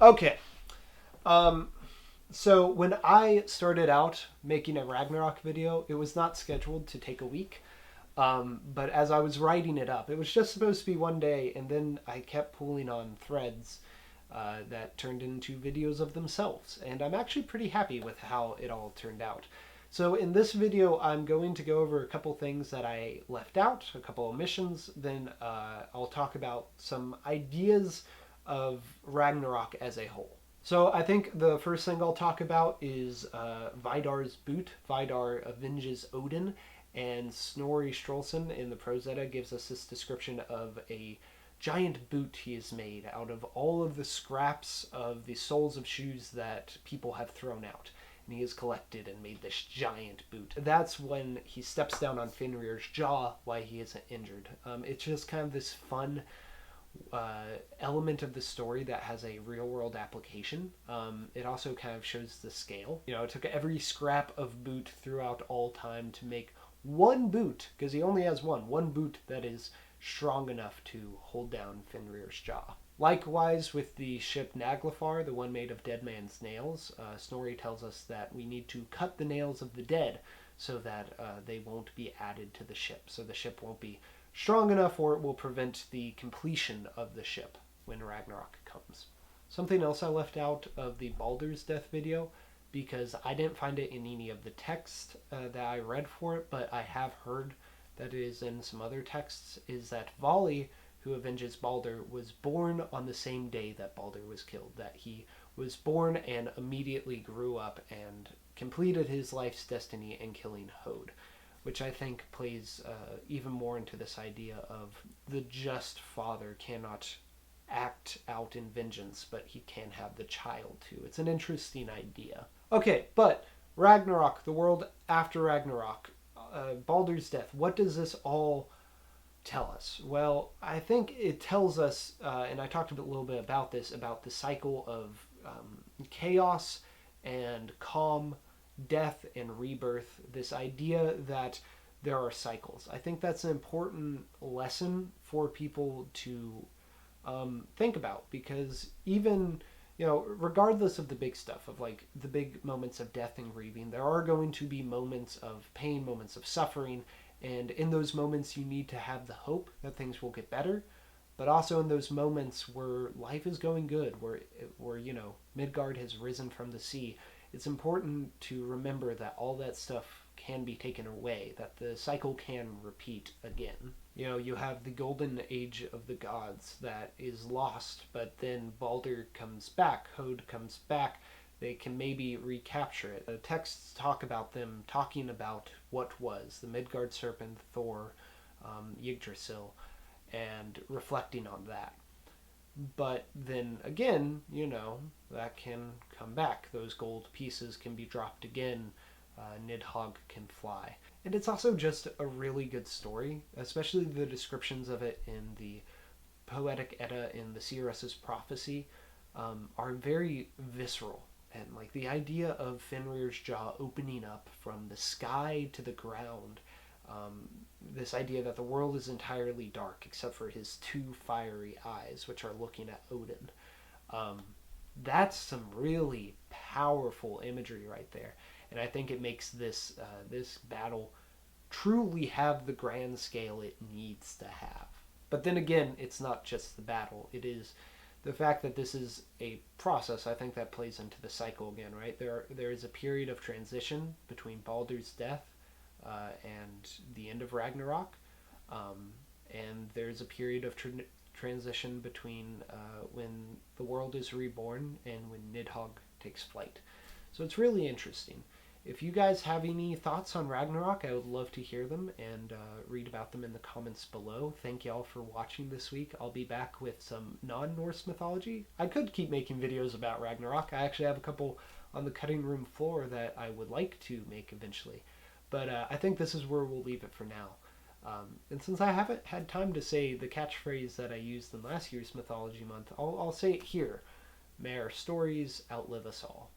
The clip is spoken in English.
Okay. Um, so when I started out making a Ragnarok video, it was not scheduled to take a week. But as I was writing it up, it was just supposed to be one day, and then I kept pulling on threads that turned into videos of themselves. And I'm actually pretty happy with how it all turned out. So in this video, I'm going to go over a couple things that I left out, a couple omissions. Then I'll talk about some ideas of Ragnarok as a whole. So I think the first thing I'll talk about is Vidar's boot. Vidar avenges Odin, and Snorri Sturluson in the Prose Edda gives us this description of a giant boot he has made out of all of the scraps of the soles of shoes that people have thrown out. And he has collected and made this giant boot. That's when he steps down on Fenrir's jaw while he isn't injured. It's just kind of this fun element of the story that has a real world application. It also kind of shows the scale. You know, it took every scrap of boot throughout all time to make one boot, because he only has one boot that is strong enough to hold down Fenrir's jaw. Likewise, with the ship Naglfar, the one made of dead man's nails, Snorri tells us that we need to cut the nails of the dead so that they won't be added to the ship. So the ship won't be strong enough, or it will prevent the completion of the ship when Ragnarok comes. Something else I left out of the Baldur's Death video, because I didn't find it in any of the text that I read for it, but I have heard that it is in some other texts, is that Vali, who avenges Baldur, was born on the same day that Baldur was killed. That he was born and immediately grew up and completed his life's destiny in killing Hod, which I think plays even more into this idea of the just father cannot act out in vengeance, but he can have the child too. It's an interesting idea. Okay, but Ragnarok, the world after Ragnarok, Baldur's death, what does this all tell us? Well, I think it tells us, and I talked a little bit about this, about the cycle of chaos and calm, death and rebirth, this idea that there are cycles. I think that's an important lesson for people to think about, because even, you know, regardless of the big stuff, of like the big moments of death and grieving, there are going to be moments of pain, moments of suffering, and in those moments you need to have the hope that things will get better, but also in those moments where life is going good, where you know, Midgard has risen from the sea, it's important to remember that all that stuff can be taken away, that the cycle can repeat again. You know, you have the golden age of the gods that is lost, but then Baldur comes back, Hod comes back, they can maybe recapture it. The texts talk about them talking about what was, the Midgard serpent, Thor, Yggdrasil, and reflecting on that. But then again, you know, that can come back. Those gold pieces can be dropped again. Nidhogg can fly. And it's also just a really good story, especially the descriptions of it in the Poetic Edda in the Seeress's Prophecy are very visceral. And like the idea of Fenrir's jaw opening up from the sky to the ground, this idea that the world is entirely dark except for his two fiery eyes, which are looking at Odin. That's some really powerful imagery right there, and I think it makes this battle truly have the grand scale it needs to have. But then again, it's not just the battle; it is the fact that this is a process. I think that plays into the cycle again, right? There is a period of transition between Baldur's death and the end of Ragnarok, and there's a period of transition between when the world is reborn and when Nidhogg takes flight. So it's really interesting. If you guys have any thoughts on Ragnarok, I would love to hear them and read about them in the comments below. Thank y'all for watching this week. I'll be back with some non-Norse mythology. I could keep making videos about Ragnarok. I actually have a couple on the cutting room floor that I would like to make eventually. But I think this is where we'll leave it for now. And since I haven't had time to say the catchphrase that I used in last year's Mythology Month, I'll say it here. May our stories outlive us all.